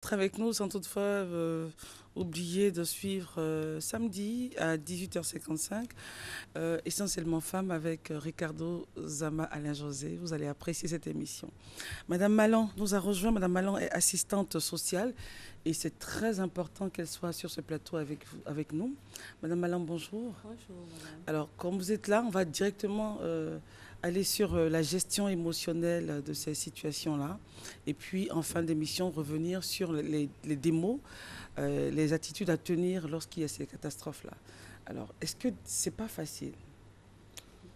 être avec nous sans toutefois oublier de suivre samedi à 18h55, essentiellement femmes avec Ricardo Zama Alain José. Vous allez apprécier cette émission. Madame Malan nous a rejoint. Madame Malan est assistante sociale et c'est très important qu'elle soit sur ce plateau avec nous. Madame Malan, bonjour. Bonjour, madame. Alors, comme vous êtes là, on va directement aller sur la gestion émotionnelle de ces situations-là. Et puis, en fin d'émission, revenir sur les démos, les attitudes à tenir lorsqu'il y a ces catastrophes-là. Alors, est-ce que c'est pas facile?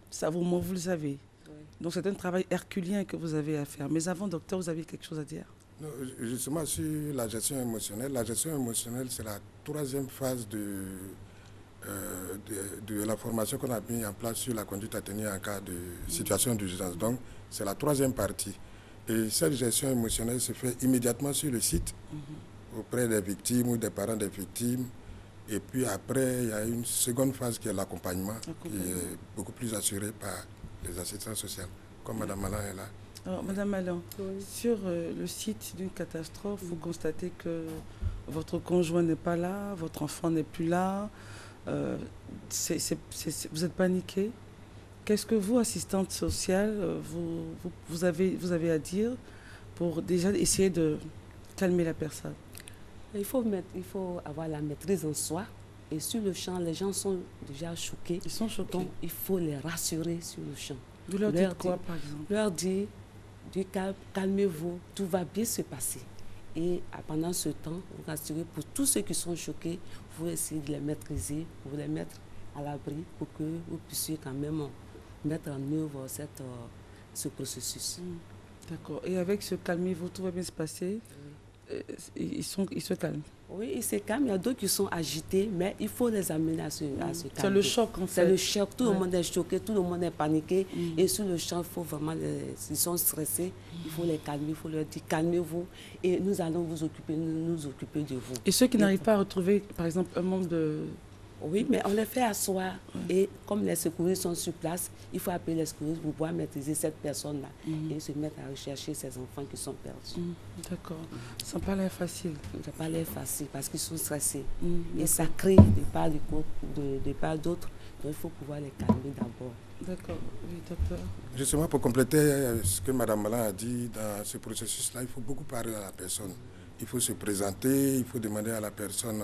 Ça, vous le savez. Oui. Donc, c'est un travail herculien que vous avez à faire. Mais avant, docteur, vous avez quelque chose à dire? Non, justement, sur la gestion émotionnelle, c'est la troisième phase de la formation qu'on a mis en place sur la conduite à tenir en cas de situation d'urgence. Donc, c'est la troisième partie. Et cette gestion émotionnelle se fait immédiatement sur le site, auprès des victimes ou des parents des victimes. Et puis après, il y a une seconde phase qui est l'accompagnement, qui est beaucoup plus assurée par les assistants sociaux, comme Mme Malan est là. Alors, Madame Malan, Oui. sur le site d'une catastrophe, vous constatez que votre conjoint n'est pas là, votre enfant n'est plus là, vous êtes paniqué. Qu'est-ce que vous, assistante sociale, vous avez à dire pour déjà essayer de calmer la personne? Il faut avoir la maîtrise en soi. Et sur le champ, les gens sont déjà choqués. Ils sont choqués. Donc, il faut les rassurer sur le champ. Vous leur dites quoi, par exemple? Leur dire, calmez-vous, tout va bien se passer. Et pendant ce temps, vous rassurez pour tous ceux qui sont choqués, vous essayez de les maîtriser, vous les mettre à l'abri pour que vous puissiez quand même mettre en œuvre ce processus. D'accord. Et avec ce calmez-vous, tout va bien se passer? Ils se calment? Oui, ils se calment. Il y a d'autres qui sont agités, mais il faut les amener à se calmer. C'est le choc, en fait. C'est le choc. Tout le monde est choqué, tout le monde est paniqué. Et sur le champ, il faut vraiment, s'ils sont stressés, il faut les calmer, il faut leur dire calmez-vous et nous allons nous occuper de vous. Et ceux qui n'arrivent pas à retrouver, par exemple, un membre de... Oui, mais on les fait asseoir. Et comme les secouristes sont sur place, il faut appeler les secouristes pour pouvoir maîtriser cette personne-là et se mettre à rechercher ces enfants qui sont perdus. D'accord. Ça n'a pas l'air facile. Ça n'a pas l'air facile parce qu'ils sont stressés. Et ça crée de part d'autres. Donc il faut pouvoir les calmer d'abord. D'accord. Oui, docteur. Justement, pour compléter ce que Mme Malan a dit, dans ce processus-là, il faut beaucoup parler à la personne. Il faut se présenter, il faut demander à la personne...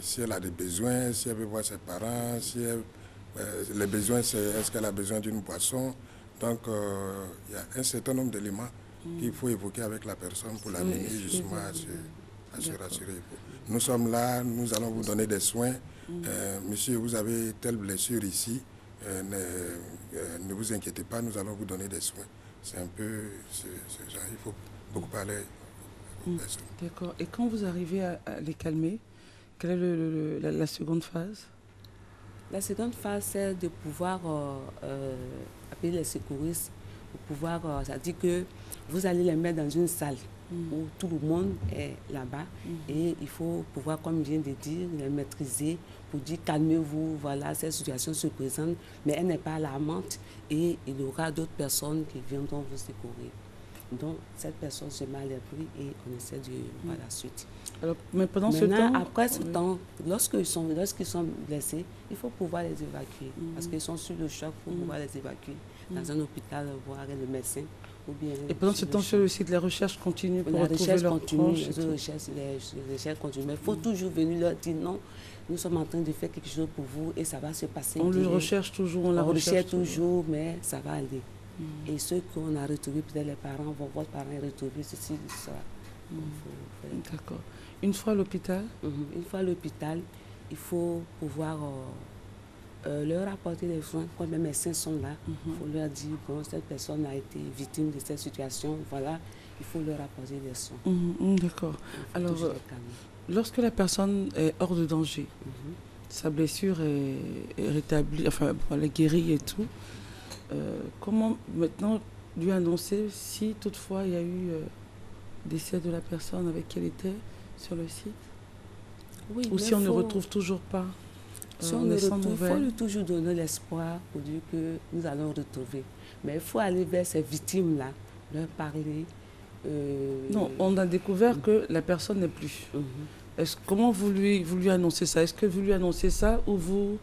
si elle a des besoins, si elle veut voir ses parents, les besoins, c'est est-ce qu'elle a besoin d'une boisson. Donc, il y a un certain nombre d'éléments qu'il faut évoquer avec la personne pour l'amener justement à se rassurer. Nous sommes là, nous allons vous donner des soins. Monsieur, vous avez telle blessure ici, ne vous inquiétez pas, nous allons vous donner des soins. C'est un peu ce genre, il faut beaucoup parler aux personnes. D'accord. Et quand vous arrivez à les calmer, quelle est la seconde phase? La seconde phase, c'est de pouvoir appeler les secouristes, pour pouvoir, c'est-à-dire que vous allez les mettre dans une salle où tout le monde est là-bas et il faut pouvoir, comme je viens de dire, les maîtriser pour dire calmez-vous, voilà, cette situation se présente, mais elle n'est pas alarmante et il y aura d'autres personnes qui viendront vous secourir. Donc, cette personne se met à l'abri et on essaie de voir la suite. Alors, mais pendant ce temps... Après ce temps, lorsqu'ils sont blessés, il faut pouvoir les évacuer. Parce qu'ils sont sur le choc, il faut pouvoir les évacuer dans un hôpital, voir le médecin. Ou bien et pendant ce temps, sur le site, la recherche continue pour retrouver leurs proches. Les recherches continuent. Mais il faut toujours venir leur dire non, nous sommes en train de faire quelque chose pour vous et ça va se passer. On le recherche toujours, on la recherche toujours, mais ça va aller. Et ceux qu'on a retrouvés, peut-être les parents, votre parent est retrouvé, ceci, ça. D'accord. Une fois à l'hôpital? Une fois à l'hôpital, il faut pouvoir leur apporter des soins. Quand les médecins sont là, il faut leur dire, bon, cette personne a été victime de cette situation, voilà, il faut leur apporter des soins. D'accord. Alors, lorsque la personne est hors de danger, sa blessure est rétablie, enfin, elle est guérie et tout, comment maintenant lui annoncer si toutefois il y a eu décès de la personne avec qui elle était sur le site? Oui, ou si on ne retrouve toujours pas? Si on ne retrouve, il faut lui toujours donner l'espoir pour dire que nous allons retrouver. Mais il faut aller vers ces victimes-là, leur parler Non, on a découvert que la personne n'est plus. Comment vous lui annoncez ça? Est-ce que vous lui annoncez ça ou vous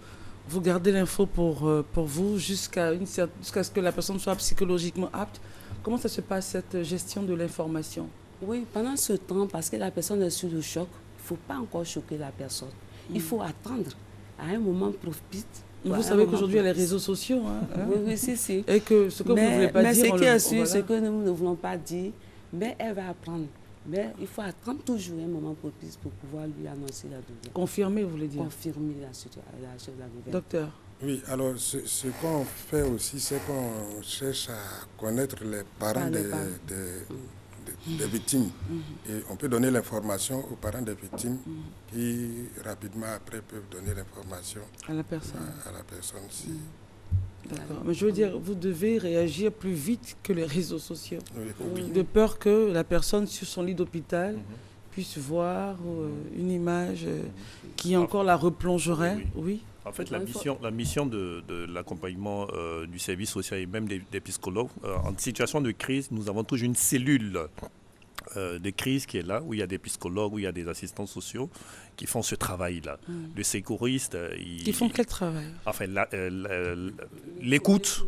gardez l'info pour vous jusqu'à ce que la personne soit psychologiquement apte? Comment ça se passe, cette gestion de l'information? Oui, pendant ce temps, parce que la personne est sous le choc, il ne faut pas encore choquer la personne. Il faut attendre à un moment propice. Vous savez qu'aujourd'hui, il y a les réseaux sociaux. Oui, si. Et que ce que vous ne voulez pas dire... Mais ce qui est sûr, c'est que nous ne voulons pas dire, mais elle va apprendre. Mais il faut attendre toujours un moment propice pour pouvoir lui annoncer la nouvelle. Confirmer, vous voulez dire? Confirmer la nouvelle. Docteur? Oui, alors ce qu'on fait aussi, c'est qu'on cherche à connaître les parents des victimes. Et on peut donner l'information aux parents des victimes qui, rapidement après, peuvent donner l'information à la personne. À la personne. D'accord. Mais je veux dire, vous devez réagir plus vite que les réseaux sociaux. Oui. De peur que la personne sur son lit d'hôpital puisse voir une image qui encore la replongerait. Oui. En fait, la mission de l'accompagnement du service social et même des psychologues, en situation de crise, nous avons toujours une cellule de crise qui est là, où il y a des psychologues, où il y a des assistants sociaux qui font ce travail-là. Le secouriste... Qui font quel travail? Enfin, l'écoute,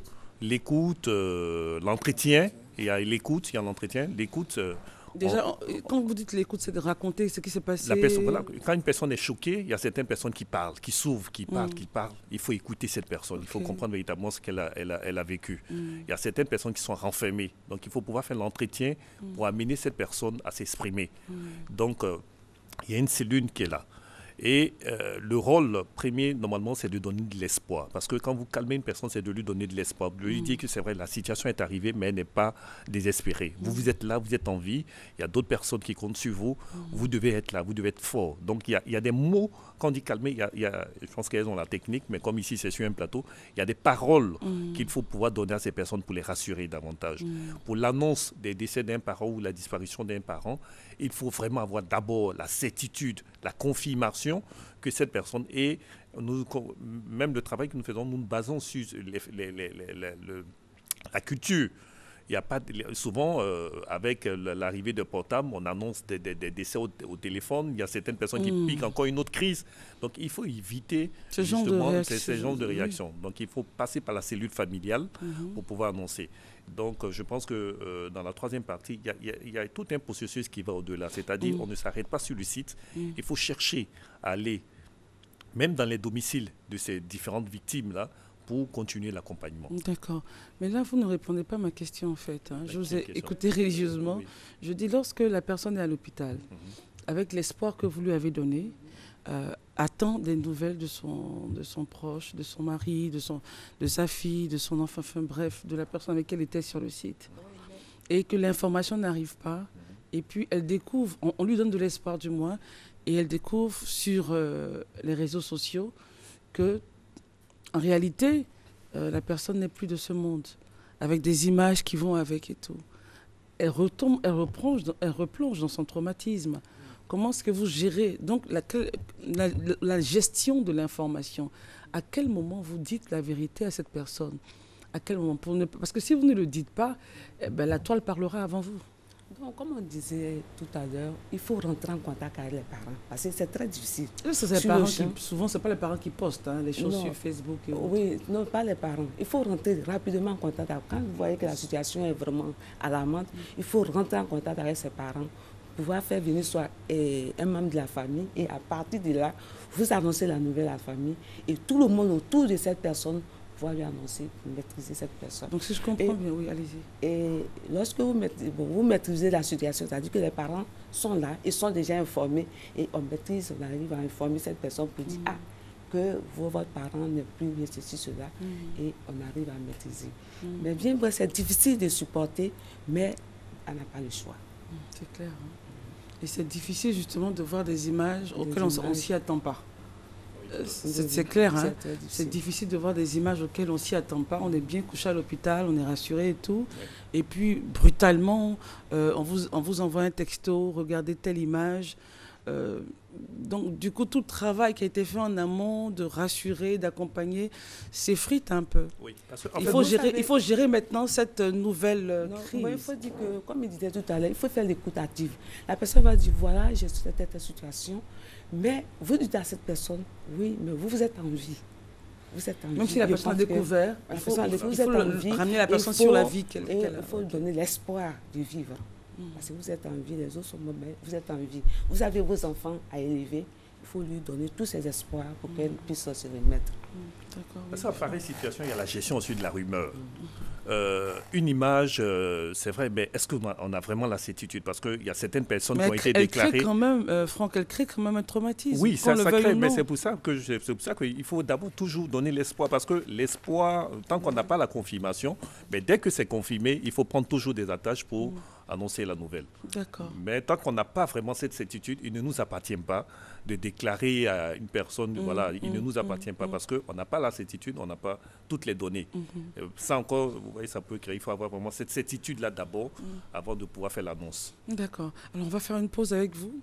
l'entretien, il y a l'écoute, il y a l'entretien. L'écoute... Déjà, quand vous dites l'écoute, c'est de raconter ce qui s'est passé. Quand une personne est choquée, il y a certaines personnes qui parlent, qui s'ouvrent, qui parlent. Il faut écouter cette personne. Il faut comprendre véritablement ce qu'elle a vécu. Il y a certaines personnes qui sont renfermées. Donc, il faut pouvoir faire l'entretien pour amener cette personne à s'exprimer. Donc, il y a une cellule qui est là. Et le rôle premier, normalement, c'est de donner de l'espoir. Parce que quand vous calmez une personne, c'est de lui donner de l'espoir. De lui dire que c'est vrai, la situation est arrivée, mais elle n'est pas désespérée. Vous êtes là, vous êtes en vie. Il y a d'autres personnes qui comptent sur vous. Vous devez être là, vous devez être fort. Donc, il y a des mots, quand on dit calmer, je pense qu'elles ont la technique, mais comme ici, c'est sur un plateau, il y a des paroles qu'il faut pouvoir donner à ces personnes pour les rassurer davantage. Pour l'annonce des décès d'un parent ou la disparition d'un parent, il faut vraiment avoir d'abord la certitude, la confirmation que cette personne est. Même le travail que nous faisons, nous nous basons sur la culture. Il y a pas, souvent, avec l'arrivée de portables, on annonce des décès au téléphone. Il y a certaines personnes qui piquent encore une autre crise. Donc, il faut éviter ce genre de réaction. Donc, il faut passer par la cellule familiale pour pouvoir annoncer. Donc, je pense que dans la troisième partie, il y a tout un processus qui va au-delà. C'est-à-dire, on ne s'arrête pas sur le site. Il faut chercher à aller, même dans les domiciles de ces différentes victimes-là, pour continuer l'accompagnement. D'accord. Mais là, vous ne répondez pas à ma question, en fait. Je vous ai écouté religieusement. Oui. Je dis, lorsque la personne est à l'hôpital, avec l'espoir que vous lui avez donné, attend des nouvelles de son proche, de son mari, de sa fille, de son enfant, enfin bref, de la personne avec qui elle était sur le site. Et que l'information n'arrive pas. Et puis, elle découvre, on lui donne de l'espoir du moins, et elle découvre sur les réseaux sociaux que en réalité, la personne n'est plus de ce monde, avec des images qui vont avec et tout. Elle replonge dans son traumatisme. Comment est-ce que vous gérez donc la gestion de l'information? À quel moment vous dites la vérité à cette personne? À quel moment? Parce que si vous ne le dites pas, la toile parlera avant vous. Donc, comme on disait tout à l'heure, il faut rentrer en contact avec les parents, parce que c'est très difficile. Souvent, ce n'est pas les parents qui postent les choses sur Facebook. Oui, non, pas les parents. Il faut rentrer rapidement en contact. Quand vous voyez que la situation est vraiment alarmante, il faut rentrer en contact avec ses parents, pouvoir faire venir soit un membre de la famille, et à partir de là, vous annoncez la nouvelle à la famille, et tout le monde autour de cette personne lui annoncer pour maîtriser cette personne. Donc si je comprends bien, oui, allez-y. Et lorsque vous maîtrisez la situation, c'est-à-dire que les parents sont là, ils sont déjà informés, et on arrive à informer cette personne pour dire que votre parent n'est plus bien ceci, cela, et on arrive à maîtriser. Mais bien vrai, c'est difficile de supporter, mais on n'a pas le choix. C'est clair. Et c'est difficile justement de voir des images auxquelles on ne s'y attend pas. C'est clair, hein? C'est difficile de voir des images auxquelles on ne s'y attend pas. On est bien couché à l'hôpital, on est rassuré et tout. Et puis, brutalement, on vous envoie un texto, regardez telle image. Donc, du coup, tout le travail qui a été fait en amont, de rassurer, d'accompagner, s'effrite un peu. Oui, parce que, Il faut gérer maintenant cette nouvelle crise. Il faut dire que, comme il disait tout à l'heure, il faut faire l'écoute active. La personne va dire, voilà, j'ai cette situation, mais vous dites à cette personne, oui, mais vous êtes en vie. Vous êtes en vie. Même si la personne a découvert, il faut ramener la personne sur la vie qu'elle a. Il faut donner l'espoir de vivre. Parce que vous êtes en vie, les autres sont morts, mais vous êtes en vie. Vous avez vos enfants à élever. Il faut lui donner tous ses espoirs pour qu'elle puisse se remettre. Parce qu'en pareille situation, il y a la gestion aussi de la rumeur. Une image, c'est vrai, mais est-ce qu'on a vraiment la certitude? Parce qu'il y a certaines personnes qui ont été déclarées. Franck, elle crée quand même un traumatisme. Oui, ça crée, mais c'est pour ça qu'il faut d'abord toujours donner l'espoir. Parce que l'espoir, tant qu'on n'a pas la confirmation, mais dès que c'est confirmé, il faut prendre toujours des attaches pour annoncer la nouvelle. D'accord. Mais tant qu'on n'a pas vraiment cette certitude, il ne nous appartient pas de déclarer à une personne, voilà, il ne nous appartient pas parce qu'on n'a pas la certitude, on n'a pas toutes les données. Ça encore, vous voyez, ça peut créer, il faut avoir vraiment cette certitude-là d'abord avant de pouvoir faire l'annonce. D'accord. Alors on va faire une pause avec vous,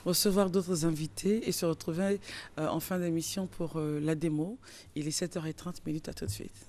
recevoir d'autres invités et se retrouver en fin d'émission pour la démo. Il est 7h30, à tout de suite.